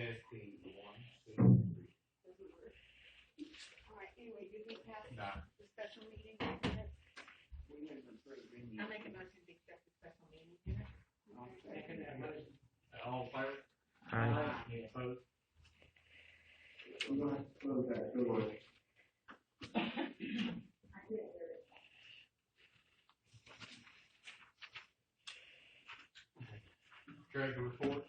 SP 1, 2, 3. All right, anyway, did we pass Nah. the special meeting? I make a motion to accept the special meeting minutes. Second that motion. All in favor? Aye. Any opposed? We're gonna have to close that door. Treasurer report?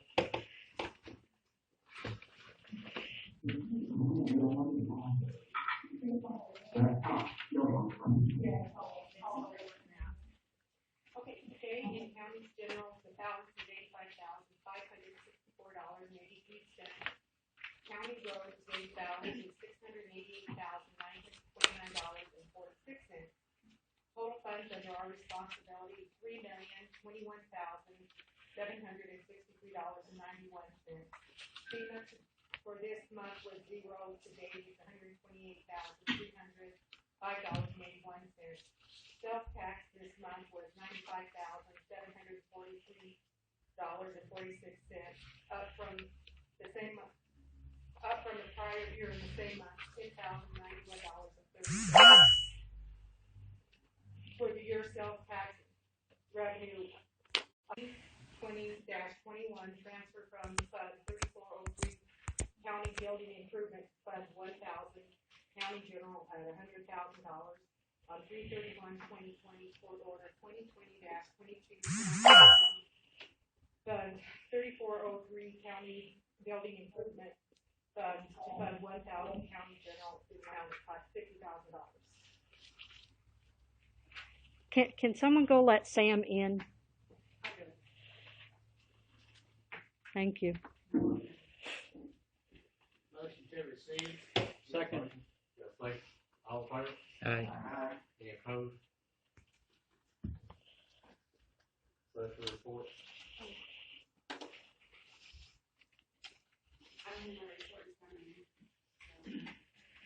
Okay, today in county's general, the balance is $85,564.83. County roads, the balance is $688,929.46. Total funds under our responsibility is $3,021,763.91. FEMA for this month was zero. Today is $128,305.81. Self-tax this month was $95,743.46, up from the prior year in the same month, $10,091.30. For the year, self-tax revenue 20-21 transfer from Fund 3403 County Building Improvement Fund 1,000 County General at $100,000 on 3/31/2020 court order 2020-22 Fund 3403 County Building Improvement Fund to Fund 1,000 County General to the amount of $50,000. Can someone go let Sam in? Thank you. Motion to receive. Second. All in favor? Aye. Any opposed? Treasurer report? I don't have my report in front of me.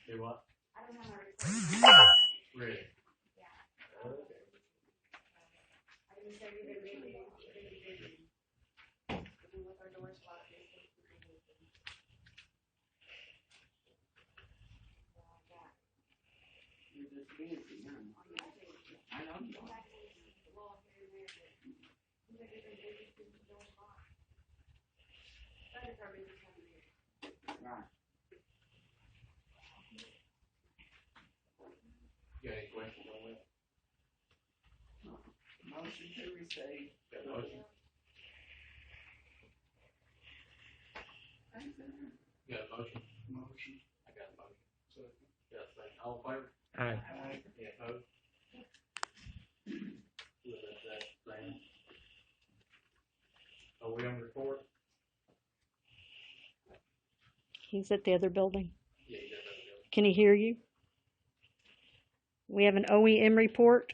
Do what? I don't have my report. Ready. Yeah. Okay. I didn't say we were really busy. With our doors locked. You're just busy, huh? I know you are. Right. You got any questions on that? Motion to receive. Got a motion? You got a motion? Motion. I got a motion. Got a second. All in favor? Aye. Any opposed? We'll let that stand. Are we on report? He's at the other building. Yeah, you got that. Can he hear you? We have an OEM report.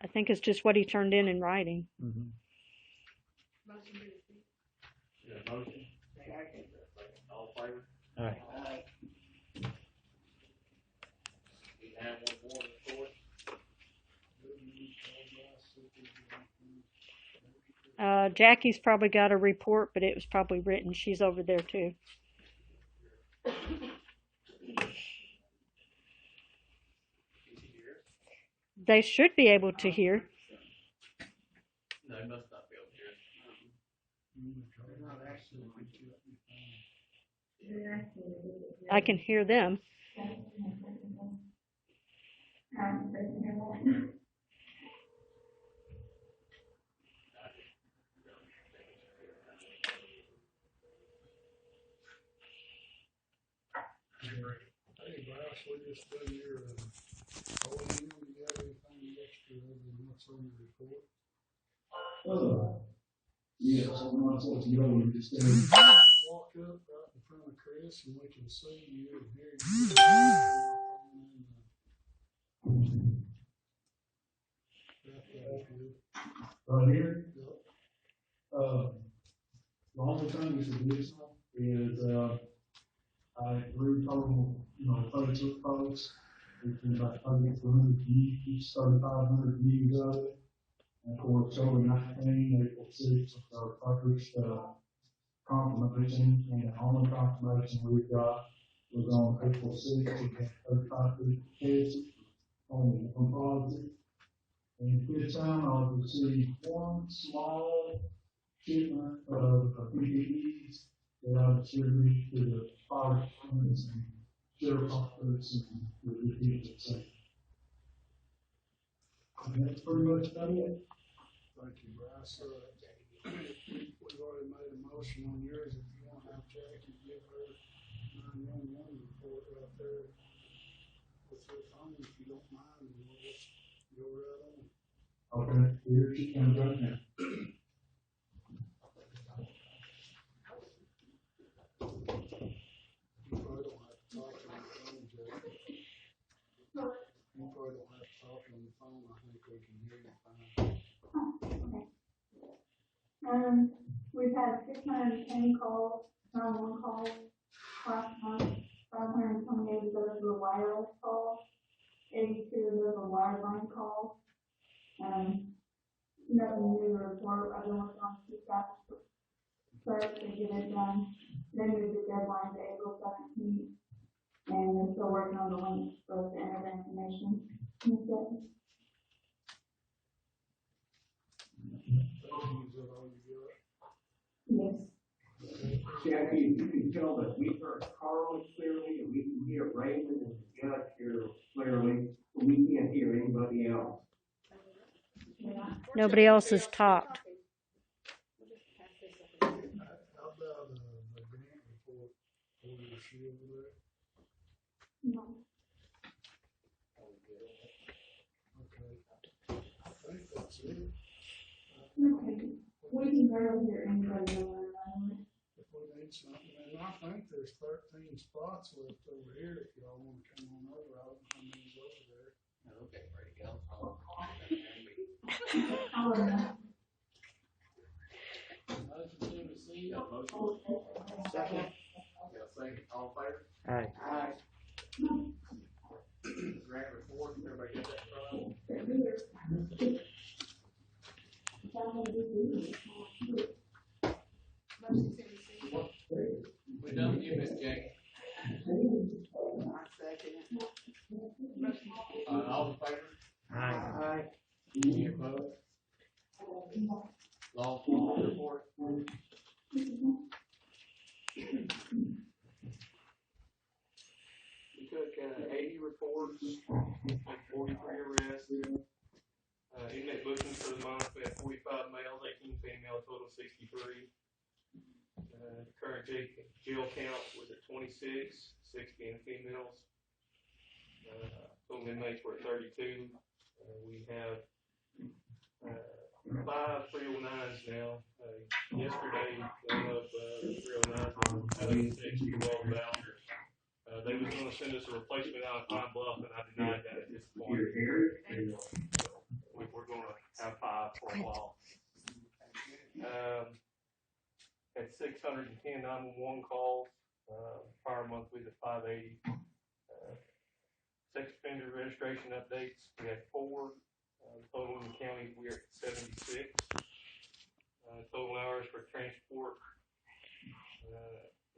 I think it's just what he turned in writing. You got a motion? Second. All in favor? Aye. Aye. We have one more report. Jackie's probably got a report, but it was probably written. She's over there too. They should be able to hear. No, they must not be able to hear. They're not actually. I can hear them. Hey, Bryce, we just done your, OEM, do you have anything extra other than what's on your report? Yeah, so I'm not supposed to go and just Walk up right in front of Chris and we can see you and hear you. right here. Yep. The only thing that's additional is, I retold, Facebook posts, it's been about 3,400 views, 3,500 views of it. And of course, over 19, April 6th, our first, confirmation, and the only confirmation we've got was on April 6th, we had 35 people tested on one positive. And this time I received one small shipment of PPEs that I distributed to the fire departments and sheriff's office and the people. So and that's pretty much done it. Thank you, Bryce. We've already made a motion on yours. If you want to have Jackie give her 911 report right there with her phone, if you don't mind, and we'll just go right on. Okay, here she comes right now. You probably don't have to talk on the phone, Jackie. You probably don't have to talk on the phone. I think we can hear you fine. We've had 610 calls, 911 calls last month, 528 of those were wireless calls, 82 of those were wireline calls. Nothing new to report, I've been working on two steps first to get it done. Then moved the deadline to April 17th, and we're still working on the links for the enter the information. Is that all you got? Yes. Jackie, if you can tell that we heard Carl clearly, and we can hear Raymond and the judge here clearly, but we can't hear anybody else. Nobody else has talked. How about the grant report for the shield there? No. Okay. I think that's it. Okay. We can barely hear anybody over there. If we need something, and I think there's 13 spots left over here. If y'all want to come on over, I don't know how many's over there. Okay, ready to go. Motion to receive. Got a motion? Second. Got a second, all in favor? Aye. Grant report, everybody got that from? Motion to receive. We done with you, Miss Jackie. I second it. All in favor? Aye. Any opposed? Law enforcement report? We took 80 reports, had 43 arrests. Inmate bookings for the month, we had 45 males, 18 females, total 63. Current jail count was at 26, 60 in females. Total inmates were at 32. We have 5 309s now. Yesterday, one of the 309s had a 60 well about. They was going to send us a replacement out of Pine Bluff, and I denied that at this point. We're going to have 5 for a while. Had 610 911 calls. Prior month we had 580. Sex offender registration updates, we had 4. Total in the county, we're at 76. Total hours for transport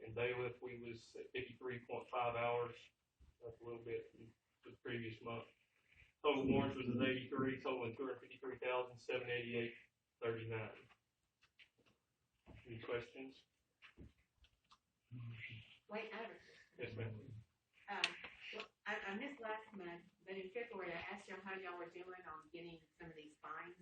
in bailiff, we was at 53.5 hours, up a little bit from the previous month. Total warrants was at 83, totaling 253,788.39. Any questions? Wait, I have Yes, ma'am. I missed last month, but in February, I asked y'all how y'all were doing on getting some of these fines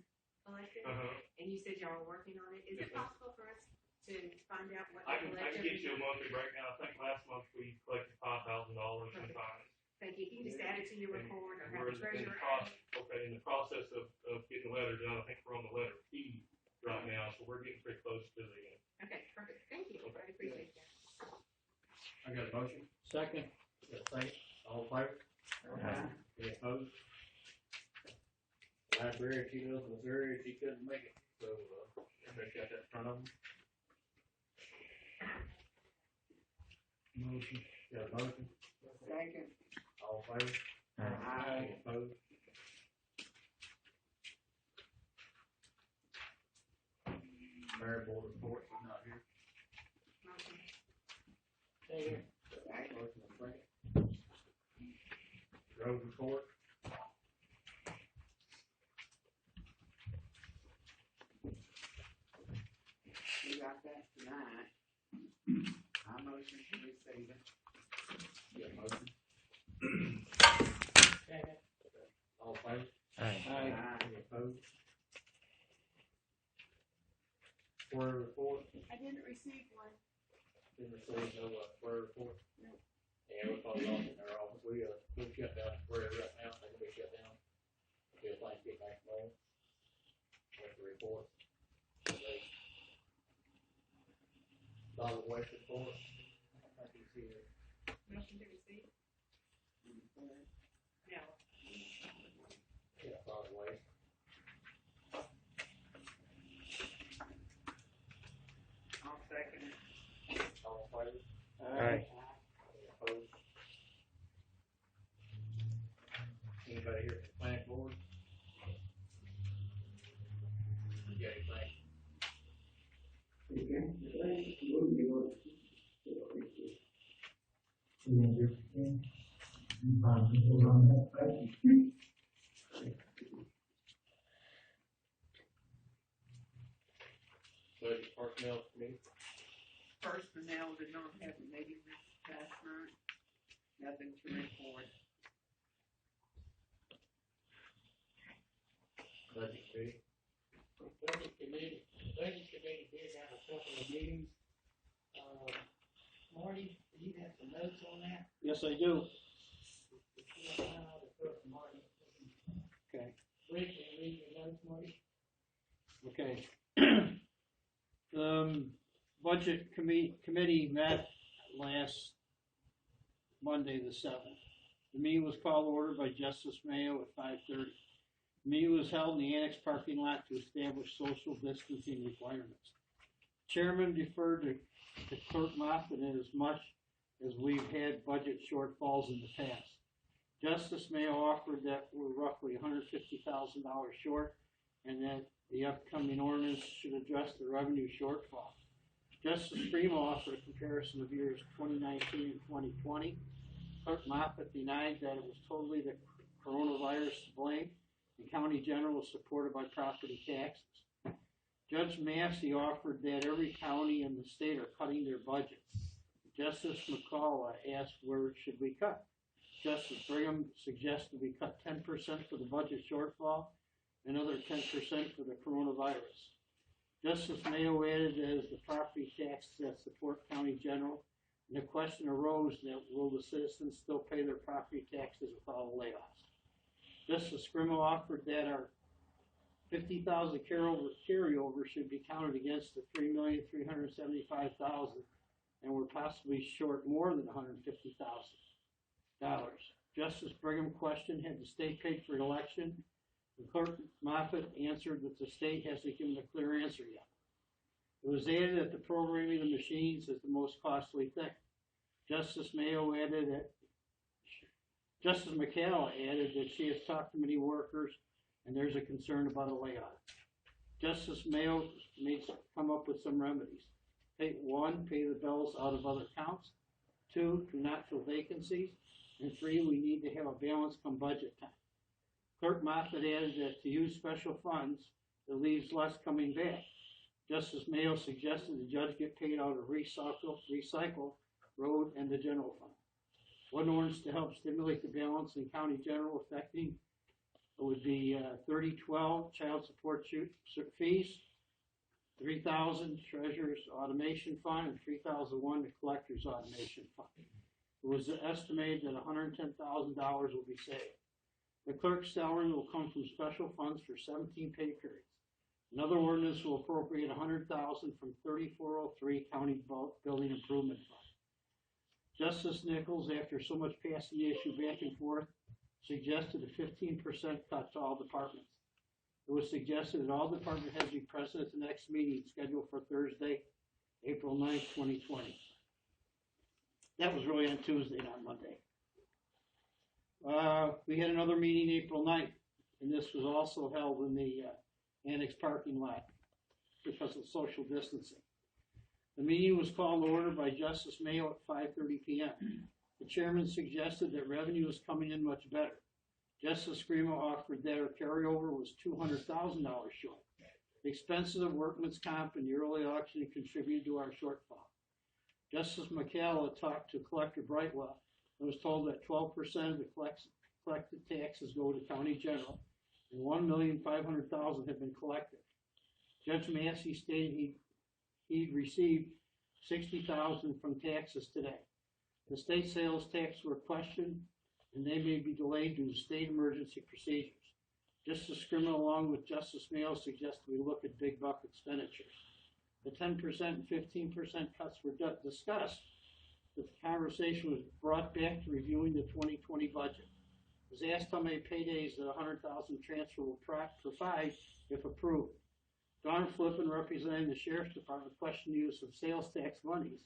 collected, and you said y'all were working on it. Is Yes, it ma'am. possible for us to find out what I the can collected? get you a monthly breakdown. I think last month we collected $5,000 in fines. Thank you. If you can just add it to your report or have We're the treasurer in the process of getting the letter done. I think we're on the letter P right now, so we're getting pretty close to the end. Okay, perfect. Thank you. I appreciate that. I got a motion. Second. Got a second. All in favor? Any opposed? Library, she lives in Missouri, she couldn't make it, so, everybody got that in front of them. Motion. Got a motion? Second. All in favor? Aye. Any opposed? Mayor board report, he's not here. Road report. We got that tonight. I motion to receive it. Yeah, motion. All in favor? Aye. Any opposed? Quarter report. I didn't receive one. Didn't receive no quarter report. Yeah, we're probably off in our office. We shut down where we're at now. I think we shut down. Till things get back home. What's the report? Solid waste report. I think he's here. Motion to receive? No. Yeah, solid waste. I'll second it. All in favor? Aye. Any opposed? Anybody here from the planning board? You got anything? Budget personnel committee? Personnel did not have a meeting this past night. Nothing to report. Budget committee? Budget committee did have a couple of meetings. Marty, do you have some notes on that? Yes, I do. Marty. Okay. Briefly read your notes, Marty. Okay. Budget committee met last Monday, the 7th. The meeting was called to order by Justice Mayo at 5:30. The meeting was held in the annex parking lot to establish social distancing requirements. Chairman deferred to Clerk Moffitt in as much as we've had budget shortfalls in the past. Justice Mayo offered that we're roughly $150,000 short and that the upcoming ordinance should address the revenue shortfall. Justice Primo offered a comparison of years 2019 and 2020. Clerk Moffitt denied that it was totally the coronavirus to blame. The county general was supported by property taxes. Judge Massey offered that every county in the state are cutting their budgets. Justice McCullough asked where should we cut. Justice Brigham suggested we cut 10% for the budget shortfall, another 10% for the coronavirus. Justice Mayo added that as the property taxes that support county general, and the question arose that will the citizens still pay their property taxes with all the layoffs. Justice Scrimmel offered that our $50,000 carryover should be counted against the $3,375,000, and we're possibly short more than $150,000. Justice Brigham questioned had the state paid for an election. And Clerk Moffitt answered that the state hasn't given a clear answer yet. It was added that the programming of the machines is the most costly thing. Justice McCall added that she has talked to many workers and there's a concern about a layoff. Justice Mayo needs to come up with some remedies. One, pay the bills out of other accounts. 2, to not fill vacancies. And 3, we need to have a balance come budget time. Clerk Moffitt added that to use special funds, it leaves less coming back. Justice Mayo suggested the judge get paid out of recycle, road, and the general fund. One ordinance to help stimulate the balance in county general affecting would be 3012 child support fees, 3,000 treasurer's automation fund, and 3,001 the collector's automation fund. It was estimated that $110,000 will be saved. The clerk's salary will come from special funds for 17 pay periods. Another ordinance will appropriate $100,000 from 3403 County Building Improvement Fund. Justice Nichols, after so much passing the issue back and forth, suggested a 15% cut to all departments. It was suggested that all department heads be present at the next meeting scheduled for Thursday, April 9th, 2020. That was really on Tuesday, not Monday. We had another meeting April 9th, and this was also held in the annex parking lot because of social distancing. The meeting was called to order by Justice Mayo at 5:30 p.m. The chairman suggested that revenue was coming in much better. Justice Screamo offered that our carryover was $200,000 short. The expenses of workman's comp and the early auction contributed to our shortfall. Justice McCalla talked to Collector Brightwell and was told that 12% of the collected taxes go to county general and $1,500,000 have been collected. Judge Massey stated he'd received $60,000 from taxes today. The state sales tax were questioned and they may be delayed due to state emergency procedures. Justice Screamo, along with Justice Mayo, suggested we look at big buck expenditures. The 10% and 15% cuts were discussed, but the conversation was brought back to reviewing the 2020 budget. It was asked how many paydays the $100,000 transfer will provide if approved. Don Flippin, representing the Sheriff's Department, questioned the use of sales tax monies.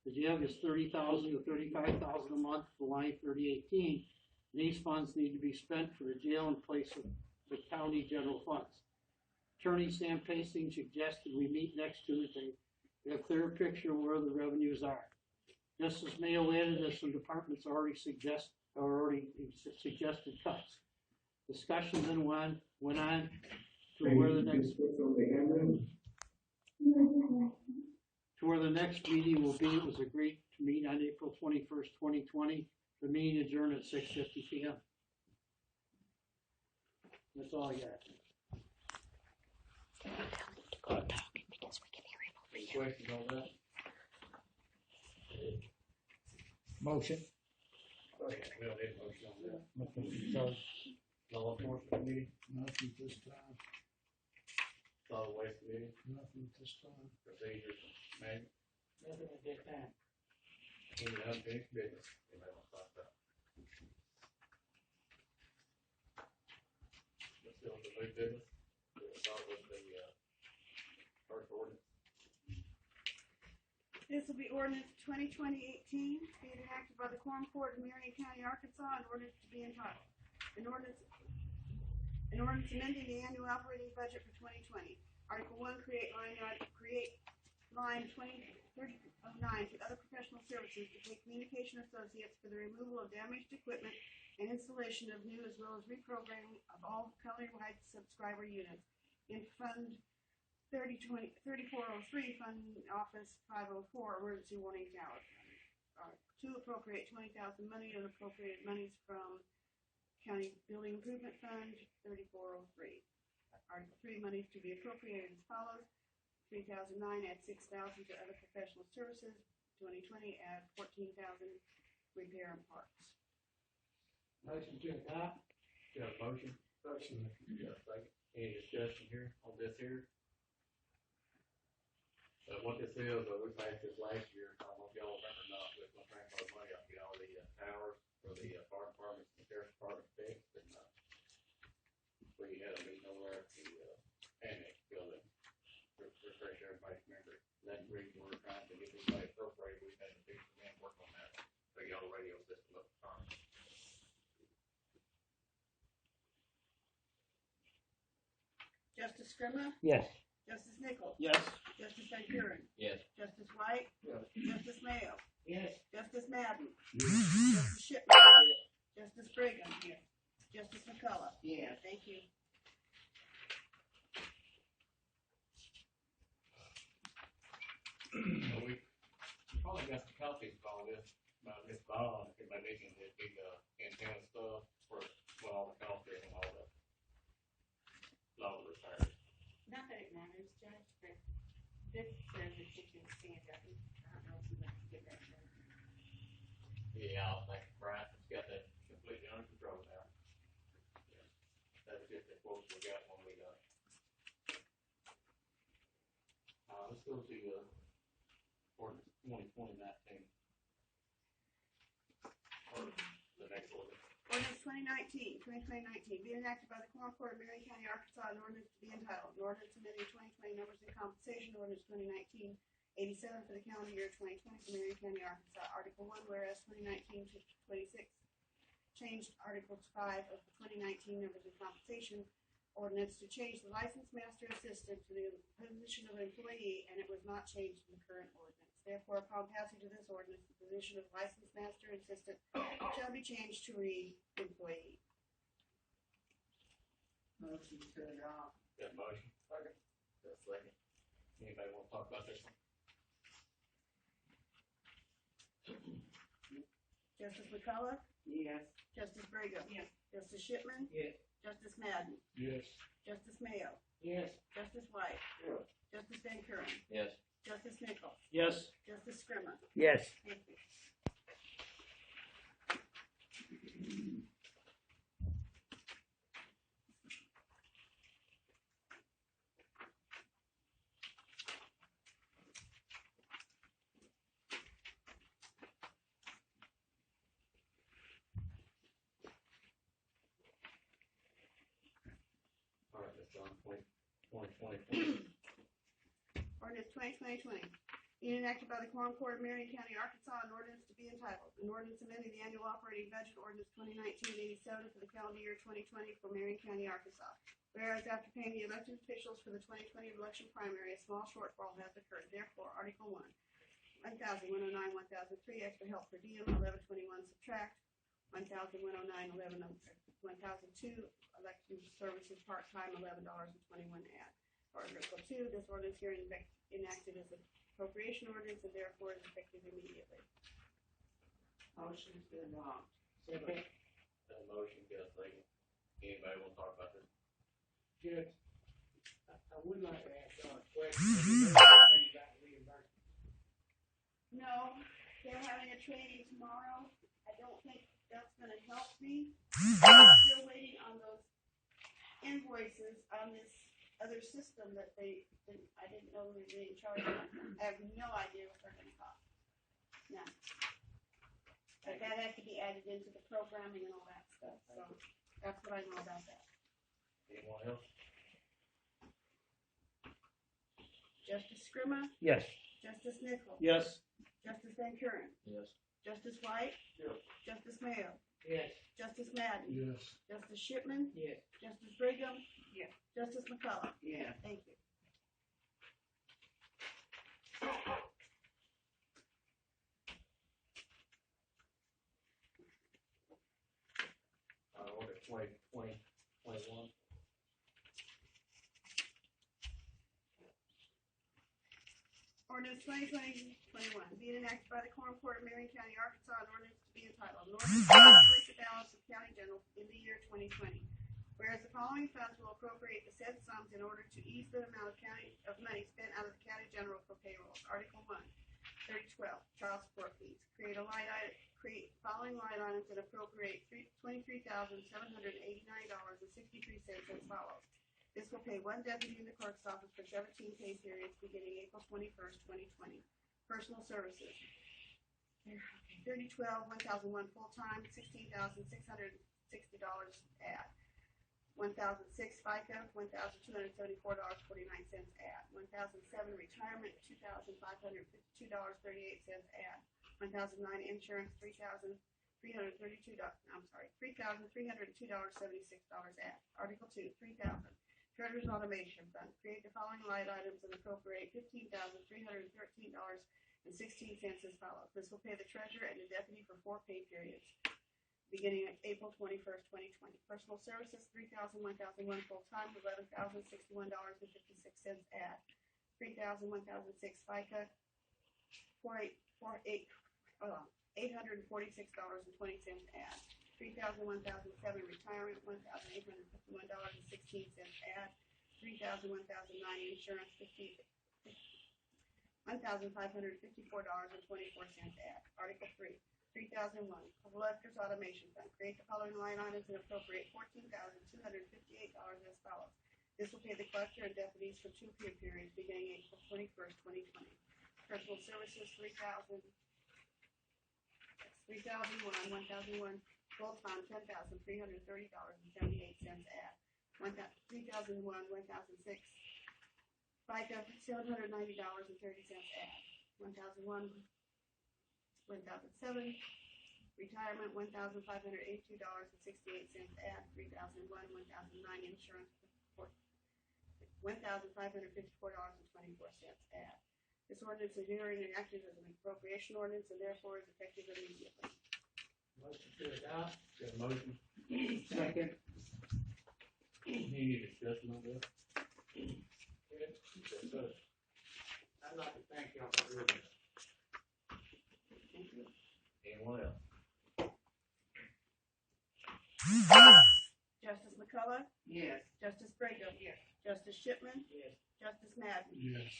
The jail gets $30,000 to $35,000 a month for line 3018. These funds need to be spent for the jail in place of the county general funds. Attorney Sam Pasting suggested we meet next Tuesday to have a clearer picture of where the revenues are. Justice Mayo added that some departments already suggested cuts. Discussion then went on to where the next meeting will be. It was agreed to meet on April 21st, 2020. The meeting adjourned at 6:50 p.m. That's all I got. Any questions on that? Motion. We don't need a motion on that. Nothing Law enforcement committee, this time. solid waste committee, Nothing this time. procedures, man, Nothing at that time. any unfinished business. Anybody want to talk about? Let's go to new business. We'll start with the, first ordinance. This will be ordinance 2020-18, being enacted by the Quorum Court in Marion County, Arkansas, and ordinance to be entitled. An ordinance amending the annual operating budget for 2020. Article 1, create line 203009 to other professional services to pay communication associates for the removal of damaged equipment and installation of new, as well as reprogramming of all countywide subscriber units. In Fund 3403, Fund Office 504, Emergency Warning Tower. 2, appropriate $20,000 money and appropriated monies from County Building Improvement Fund 3403. Article 3, monies to be appropriated as follows: 3,009, add 6,000 to other professional services. 2020, add 14,000 repair and parks. Motion to adopt. Got a motion? Motion. Got a second. Any discussion here on this here? What this is, we passed this last year, I don't know if y'all remember or not, but we're gonna transfer money out to get all the towers for the fire department and sheriff's department fixed, and we had a meeting over at the annex building. Refresh everybody's memory. That's the reason we're trying to get this money appropriated. We've had to fix the man work on that, so y'all the radio system up front. Justice Screamo? Yes. Justice Nichols? Yes. Justice Van Kuren? Yes. Justice White? Yes. Justice Mayo? Yes. Justice Madden? Justice Shipman? Justice Brigham? Justice McCullough? Yes. Thank you. Well, we probably got some copies of all this, about this bond, everybody making this big antenna stuff for all the copies and all the law repairs. Not that it matters, Judge, but this says that you can stand up. I don't know if you want to get that done. Yeah, I think Brian's got that completely under control now. Yeah. That's just the quotes we got when we let's go to ordinance 2020-19. Or the next ordinance. Ordinance 2019, being enacted by the Quorum Court of Marion County, Arkansas, an ordinance to be entitled, an ordinance amending 2020 numbers and compensation, ordinance 2019-87 for the calendar year 2020 for Marion County, Arkansas. Article 1, whereas 2019-26 changed Article 5 of the 2019 numbers and compensation ordinance to change the license master assistant to the position of employee, and it was not changed in the current ordinance. Therefore, upon passage of this ordinance, the position of license master assistant shall be changed to read employee. Motion to adopt. Got a motion? Second. Got a second. Anybody want to talk about this one? Justice McCullough? Yes. Justice Brigham? Yes. Justice Shipman? Yes. Justice Madden? Yes. Justice Mayo? Yes. Justice White? Yes. Justice Van Kuren? Yes. Justice Nichols? Yes. Justice Scrimmon? Yes. Thank you. All right, Mr. John, 2020. Ordinance 2020. Being enacted by the Quorum Court of Marion County, Arkansas, an ordinance to be entitled, an ordinance amending the annual operating budget ordinance 2019-87 for the calendar year 2020 for Marion County, Arkansas. Whereas after paying the elected officials for the 2020 election primary, a small shortfall has occurred. Therefore, Article 1, 1,109, 1,003 extra help per diem, 1121 subtract, 1,109, 1,002 election services part-time, $11.21 add. Article 2, this ordinance here enacted as an appropriation ordinance and therefore is effective immediately. Motion to adopt. Second. Got a motion, got a second. Anybody want to talk about this? Judge, I would like to ask y'all a question. About reimbursement. No, they're having a training tomorrow. I don't think that's gonna help me. I'm still waiting on those invoices on this other system that I didn't know we were being charged on. I have no idea what they're gonna cost. No. But that has to be added into the programming and all that stuff, so that's what I know about that. Anyone else? Justice Scrimmon, Yes. Justice Nichols. Yes. Justice Van Kuren, Yes. Justice White. Yes. Justice Mayo, Yes. Justice Madden. Yes. Justice Shipman, Yes. Justice Brigham. Yes. Justice McCullough. Yeah. Thank you. Order 2021. Ordinance 2020-21, being enacted by the Quorum Court of Marion County, Arkansas, an ordinance to be entitled, an ordinance to regulate the balance of county general in the year 2020. Whereas the following funds will appropriate the said sums in order to ease the amount of money spent out of the county general for payrolls. Article 1, 3012, child support fees. Create following line items and appropriate $23,789.63 as follows. This will pay one deputy in the clerk's office for 17 pay periods beginning April 21st, 2020. Personal services. 3012, 1001 full-time, $16,660 add. 1006 FICA, $1,274.49 add. 1007 retirement, $2,552.38 add. 1009 insurance, $3,332.76 add. Article 2, 3,000. Treasurer's Automation Fund. Create the following line items and appropriate $15,313.16 as follows. This will pay the treasurer and the deputy for 4 pay periods, beginning at April 21st, 2020. Personal services, $3,000, 1001 full-time, $11,061.56 add. 3,000, 1006 FICA, $846.20 add. 3,000, 1007 retirement, $1,851.16 add. 3,000, 1009 insurance, $1,554.24 add. Article 3, 3001, Collectors Automation Fund. Create the following line items and appropriate $14,258 as follows. This will pay the collector and deputies for 2 pay periods beginning April 21st, 2020. Personal services, 3,001, 1001 full-time, $10,330.78 add. 3,001, 1006 FICA, $790.30 add. 1001, 1007 retirement, $1,582.68 add. 3,001, 1009 insurance, $1,554.24 add. This ordinance is hereby enacted as an appropriation ordinance and therefore is effective immediately. Motion to adopt. Got a motion? Second. Any discussion on that? I'd like to thank y'all for doing that. Anyone else? Justice McCullough? Yes. Justice Brigham? Yes. Justice Shipman? Yes. Justice Madden? Yes.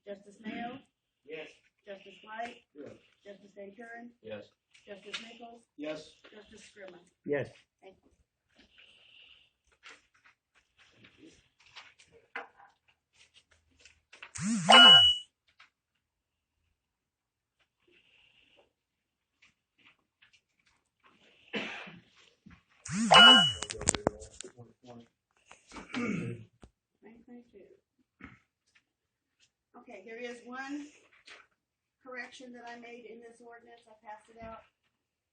Justice Mayo? Yes. Justice White? Yes. Justice Van Kuren? Yes. Justice Nichols? Yes. Justice Scrimmon? Yes. Thank you. Okay, there is one correction that I made in this ordinance, I passed it out,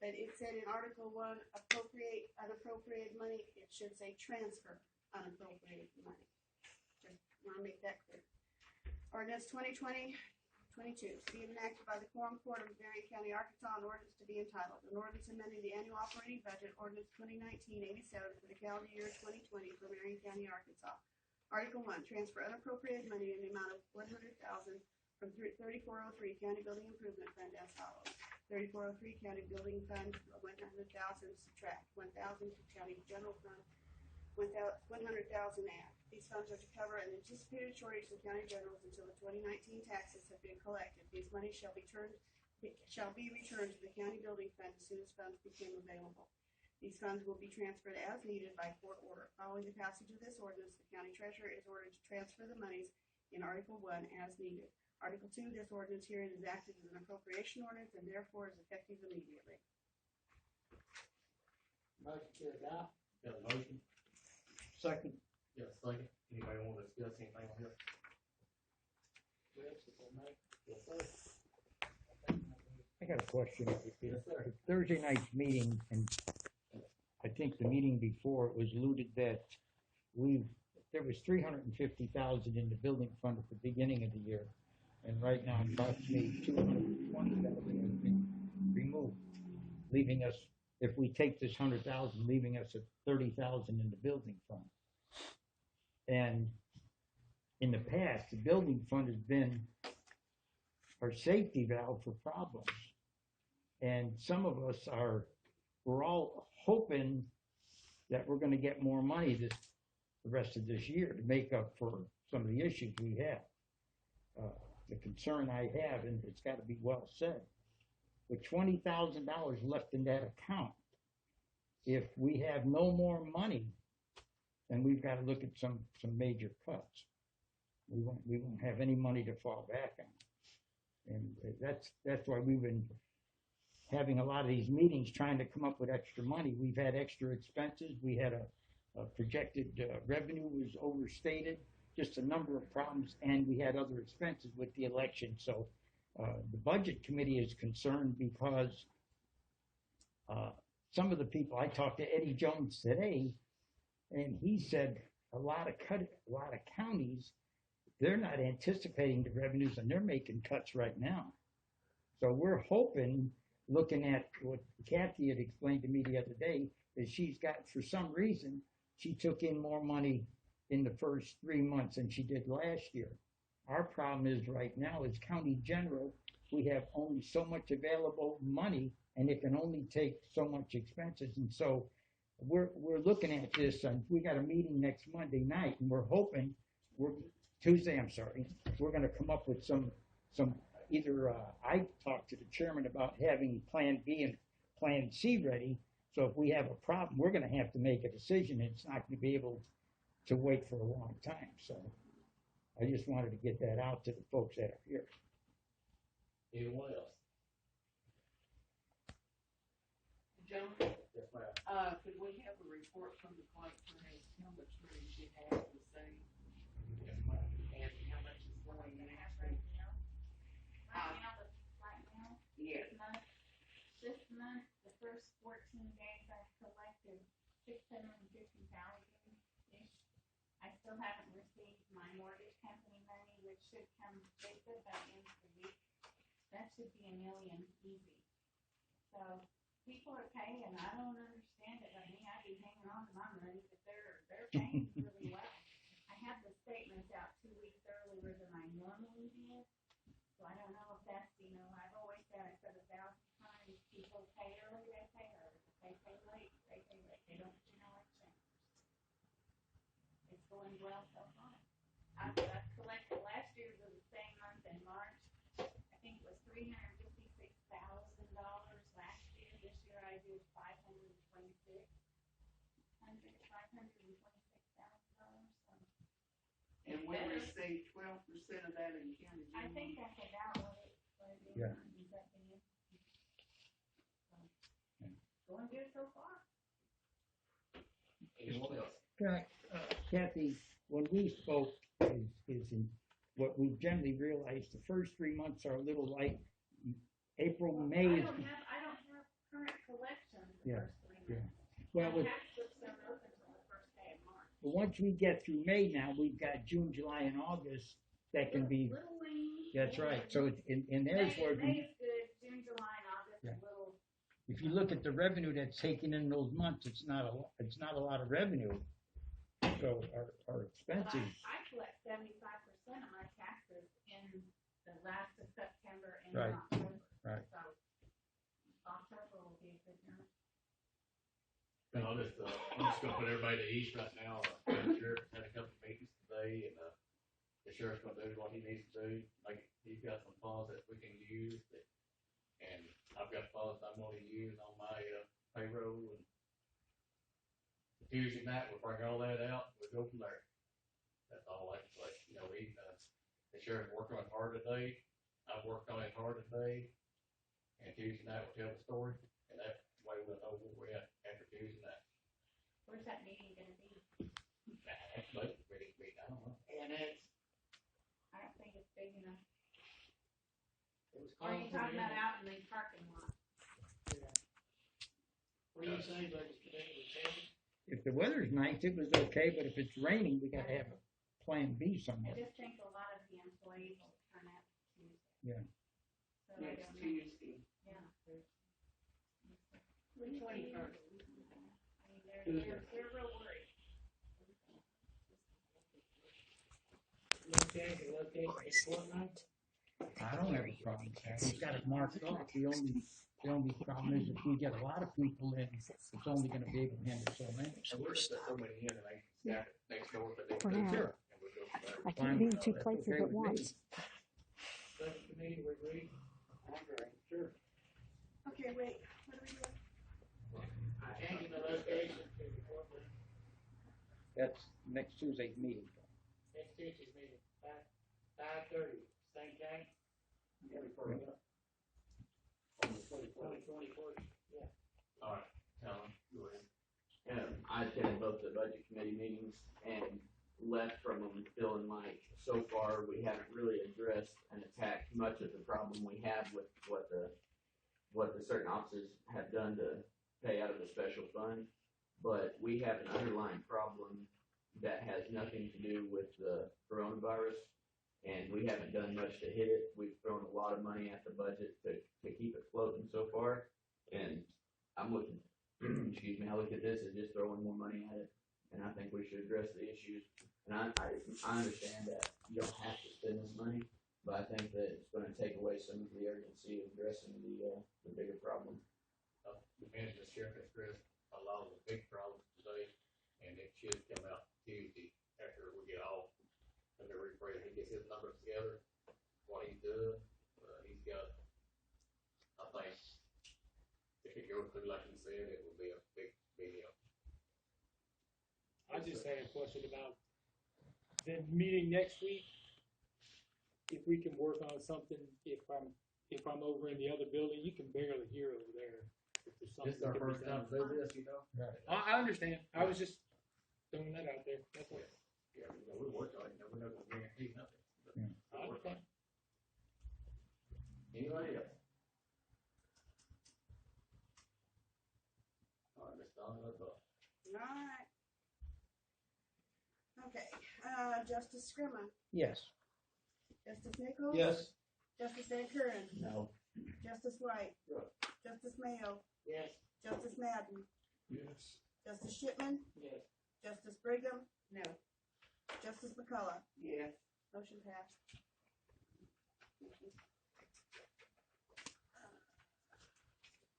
but it said in Article 1, appropriate unappropriated money, it should say transfer unappropriated money. Just want to make that clear. Ordinance 2020-22, be enacted by the Quorum Court of Marion County, Arkansas, an ordinance to be entitled, an ordinance amending the annual operating budget, ordinance 2019-87 for the calendar year 2020 for Marion County, Arkansas. Article 1, transfer unappropriated money in the amount of $100,000 from 3403 County Building Improvement Fund as follows. 3403 County Building Fund, 100,000 subtract 1,000 to County General Fund, 100,000 add. These funds are to cover an anticipated shortage of county generals until the 2019 taxes have been collected. These monies shall be returned to the county building fund as soon as funds become available. These funds will be transferred as needed by court order. Following the passage of this ordinance, the county treasurer is ordered to transfer the monies in Article 1 as needed. Article 2, this ordinance herein is acted as an appropriation ordinance and therefore is effective immediately. Motion to adopt. Got a motion? Second. Got a second? Anybody want to discuss anything on here? Yes, if I may. Yes, sir. I got a question. Yes, sir. Thursday night's meeting, and I think the meeting before it was alluded that there was $350,000 in the building fund at the beginning of the year, and right now approximately $220,000 has been removed, leaving us, if we take this $100,000, leaving us at $30,000 in the building fund. And in the past, the building fund has been our safety valve for problems. And some of us we're all hoping that we're going to get more money the rest of this year to make up for some of the issues we have. The concern I have, and it's got to be well said, with $20,000 left in that account, if we have no more money, then we've got to look at some major cuts. We won't have any money to fall back on. And that's why we've been having a lot of these meetings trying to come up with extra money. We've had extra expenses. We had a projected revenue was overstated, just a number of problems, and we had other expenses with the election. So the budget committee is concerned because some of the people, I talked to Eddie Jones today, and he said a lot of counties, they're not anticipating the revenues and they're making cuts right now. So we're hoping, looking at what Kathy had explained to me the other day, is she's got, for some reason, she took in more money in the first 3 months than she did last year. Our problem is right now is county general, we have only so much available money and it can only take so much expenses. And so we're looking at this, and we got a meeting next Monday night, and we're hoping, Tuesday, I'm sorry, we're going to come up with some either I talked to the chairman about having Plan B and Plan C ready. So if we have a problem, we're going to have to make a decision. It's not going to be able to wait for a long time. So I just wanted to get that out to the folks that are here. Anyone else? Gentlemen, Yes, ma'am. could we have a report from the clerk for how much money she has to save Yes, ma'am. and how much is going in? Yes. This month, the first 14 days I've collected $650,000-ish. I still haven't received my mortgage company money, which should come, they said by the end of the week. That should be $1 million easy. So people are paying, I don't understand it, I mean, I'd be hanging on to my money, but they're paying really well. I have the statements out 2 weeks earlier than I normally do, so I don't know if that's, you know, I've always said, I said 1,000 times, people pay early, they pay early, if they pay late, they pay late, they don't do no exchange. It's going well so far. I've collected, last year was the same month in March, I think it was $356,000 last year. This year I did $526,000. And we received 12% of that in county general. I think that's about what it is. Yeah. Going good so far. Anyone else? Kathy, when we spoke, is in what we generally realize the first 3 months are a little light. April, May. I don't have current collections the first 3 months. Well, My tax books don't open until the first day of March. but once we get through May now, we've got June, July, and August that can be. Little lean. That's right. So it's in there's where. May is good. June, July, and August Yeah. a little. If you look at the revenue that's taken in those months, it's not a lot of revenue. So our expenses. I collect 75% of my taxes in the last of September and Right. October. Right. So October will be a good month. And I'm just gonna put everybody to ease right now. The sheriff had a couple of meetings today, and the sheriff's gonna do what he needs to do. Like, he's got some funds that we can use, and I've got funds I'm gonna use on my payroll. And Tuesday night, we'll bring all that out, we'll go from there. That's all I can say. You know, the sheriff worked on it hard today, I've worked on it hard today, and Tuesday night we'll tell the story, and that way we'll know where we're at after Tuesday night. Where's that meeting gonna be? Actually, I don't know. And it's, I don't think it's big enough. It was Or are you called talking for about the- out in the parking lot? Yeah. What do you say, budget committee, was it? If the weather's nice, it was okay, but if it's raining, we gotta have a plan B I somewhere. just think a lot of the employees will turn out Tuesday. Yeah. So I next don't know. Tuesday. Yeah. The 21st. I mean, they're real worried. Locate a fortnight. I don't have a problem with that. We've got it marked off. The only problem is if we get a lot of people in, it's only gonna be able to handle so many. And we'll just put so many in, and I can stack it next door if they For do. now. Sure. And we'll go from there. I can't be in two That's places okay at with me. once. Budget committee, we agree? I agree. Sure. Okay, wait, what are we doing? Changing the location to the courtroom, That's next Tuesday's meeting. next Tuesday's meeting, 5:30, same time? On the 24th. 24th, yeah. All right, Alan, go ahead. I attended both the budget committee meetings and left from them feeling like so far we haven't really addressed and attacked much of the problem we have with what the certain officers have done to pay out of the special fund. But we have an underlying problem that has nothing to do with the coronavirus, and we haven't done much to hit it. We've thrown a lot of money at the budget to keep it floating so far, and I'm looking, excuse me, I look at this as just throwing more money at it, and I think we should address the issues. And I understand that you don't have to spend this money, but I think that it's gonna take away some of the urgency of addressing the bigger problem. The manager, sheriff, has addressed a lot of the big problems today, and it should come out Tuesday after we get off. Let me rephrase, he gets his numbers together, what he's doing, he's got, I think, if it goes through like he said, it will be a big help. I just had a question about the meeting next week. If we can work on something, if I'm over in the other building, you can barely hear over there. If there's something This is our that can be first time done. to do this, you know? I understand. I was just throwing that out there. That's all. Yeah, we'll work on it, we're not gonna guarantee nothing. But Yeah. we'll work on it. Anybody else? All right, Ms. Donna, let's go. Alright. Okay. Justice Scrimmon, Yes. Justice Nichols. Yes. Justice Van Kuren, No. Justice White, Yes. Justice Mayo, Yes. Justice Madden, Yes. Justice Shipman, Yes. Justice Brigham, No. Justice McCullough. Yes. Motion passed.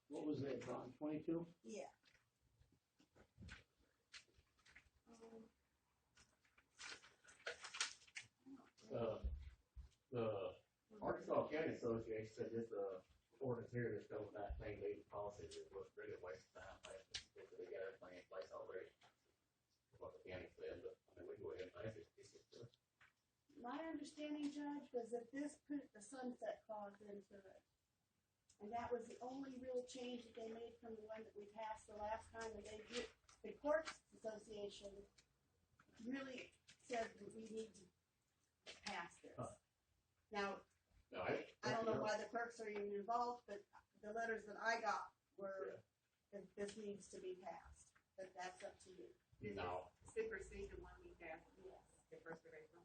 What was that, Ron, 22? Yeah. The Arkansas County Association said this, ordinance here, this goes that same legal policy, is what's really a waste of time, they got everything in place already. What the county said, but, I mean, we go ahead and pass it. My understanding, Judge, was that this put the sunset clause into it. And that was the only real change that they made from the one that we passed the last time, and they did, the Courts Association really said that we need to pass this. Now, No, I don't know why the clerks are even involved, but the letters that I got were that this needs to be passed, but that's up to you. No. Supersede the one we passed, Yes. the first of April.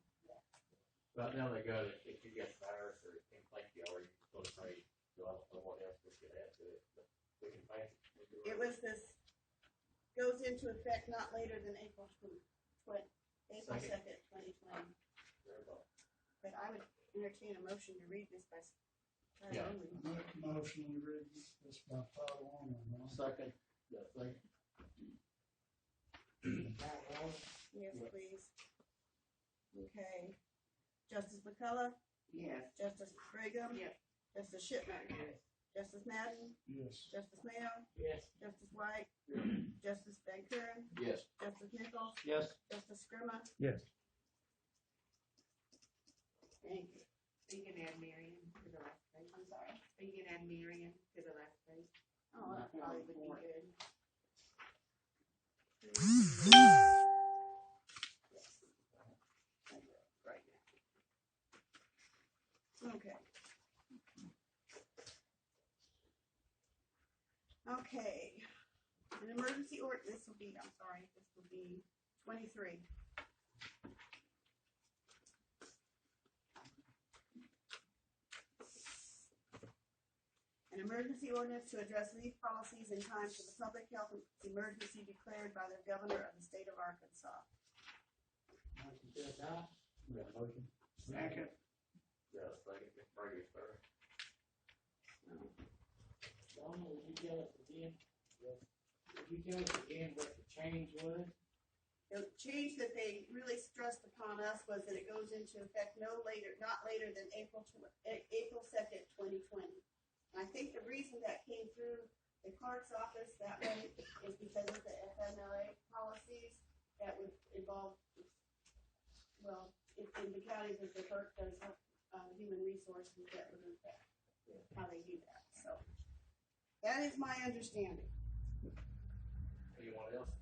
Right now they got it, if you get the virus or anything like you already, so to say, so I don't know what else we could add to it, but we can pass it. It was this, goes into effect not later than April April second, 2020. But I would entertain a motion to read this by title Yeah. only. Make a motion, we read this by title only, no? Second. Yeah, second. Yes, please. Okay. Justice McCullough, Yes. Justice Brigham. Yes. Justice Shipman. Yes. Justice Madden, Yes. Justice Mayo, Yes. Justice White, Justice Van Kuren, Yes. Justice Nichols, Yes. Justice Scrimmon. Yes. Thank you. So you can add Marion to the last page. I'm sorry. So you can add Marion to the last page. Oh, that probably would be good. Right now. Okay. Okay. An emergency this will be 23. An emergency ordinance to address leave policies in time for the public health emergency declared by the governor of the state of Arkansas. Motion to adopt. We got a motion? Second. Yeah, second, Mr. Brady first. Donna, would you tell us again what the change was? The change that they really stressed upon us was that it goes into effect not later than April 2nd, 2020. And I think the reason that came through the clerk's office that way is because of the FMLA policies that would involve, well, in the counties that the clerk does human resources that would affect how they do that. So that is my understanding. Anyone else?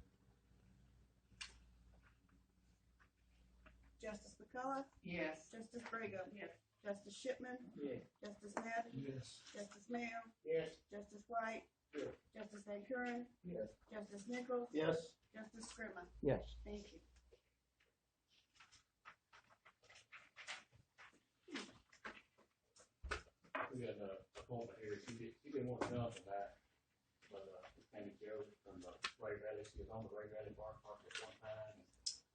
Justice McCullough, Yes. Justice Brigham. Yes. Justice Shipman. Yeah. Justice Madden. Yes. Justice Mayo. Yes. Justice White. Yes. Justice Van Kuren. Yes. Justice Nichols. Yes. Justice Scrimmon. Yes. Thank you. We got an appointment here, she didn't want to come tonight, but, Amy Joe from the Ray Valley, she was on the Ray Valley Bar Park at one time, and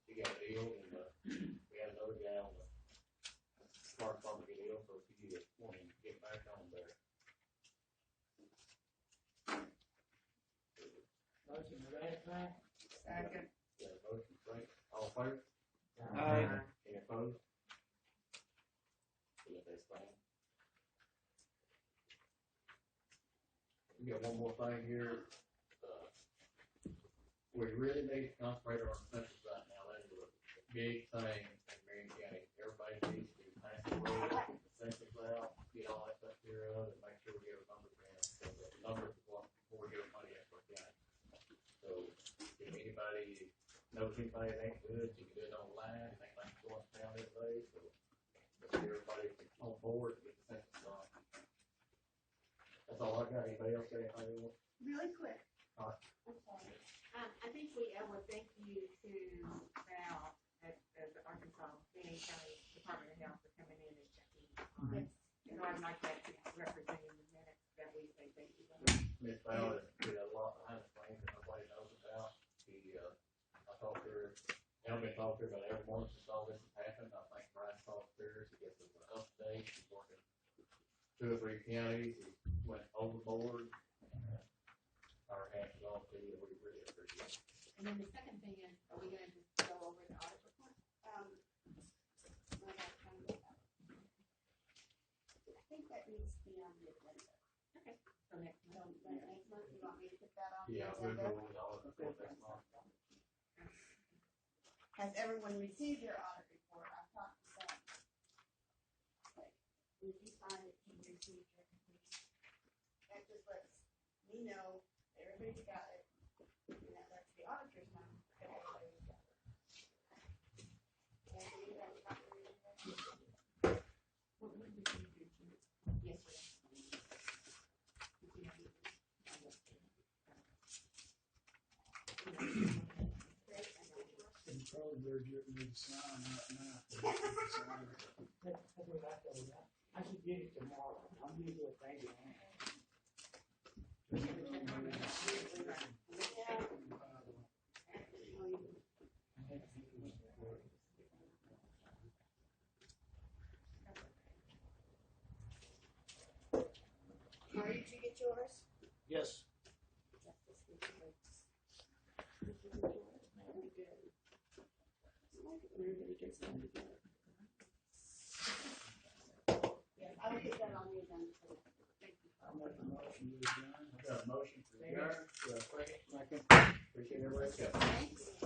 she got ill, and, we had another guy on the bar park get ill, so she just wanted to get back on there. Motion to ratify. Second. Got a motion, Frank, all in favor? Aye. Any opposed? See if they stand. We got one more thing here, we really need to concentrate on our census right now, that is a big thing in Marion County, everybody needs to pass the road, get the census out, get all that stuff here up, and make sure we get our numbers down, so the numbers before we get our money out for county. So, if anybody knows anybody that ain't good, you can do it online, it ain't like going down every day, so let's get everybody on board to get the census done. That's all I got, anybody else got anything else? Really quick. All right. I'm sorry. I think we would thank you to Val as Arkansas, Marion County Department of Health for coming in and checking. So I'd like that to represent in the minutes that we say thank you. Ms. Ballard did a lot behind the scenes that nobody knows about. I talked to her, I've been talking to her about every morning since all this has happened. I think Brian talked to her, she gets us an update, she's working 2 or 3 counties, he went overboard. Our hats off to you, we really appreciate it. And then the second thing is, are we gonna just go over the audit report? I think that needs to be on the agenda. Okay. So next month. Next month, you want me to put that on the Yeah, we'll agenda? go with all of the next month. Has everyone received their audit report? I've talked to some. Like, if you find it, you received your completion. That just lets me know everybody's got it, and that lets the auditors know that everybody's got it. And so you guys got your report? What did you do? Yesterday. And probably better get me to sign right now. That's what I told you. I should get it tomorrow. I'm gonna do a thing tomorrow. Marty, did you get yours? Yes. Yes, I will put that on the agenda. Thank you. I'll make a motion to adjourn. I got a motion to adjourn, second. Second. Appreciate everybody. Thanks.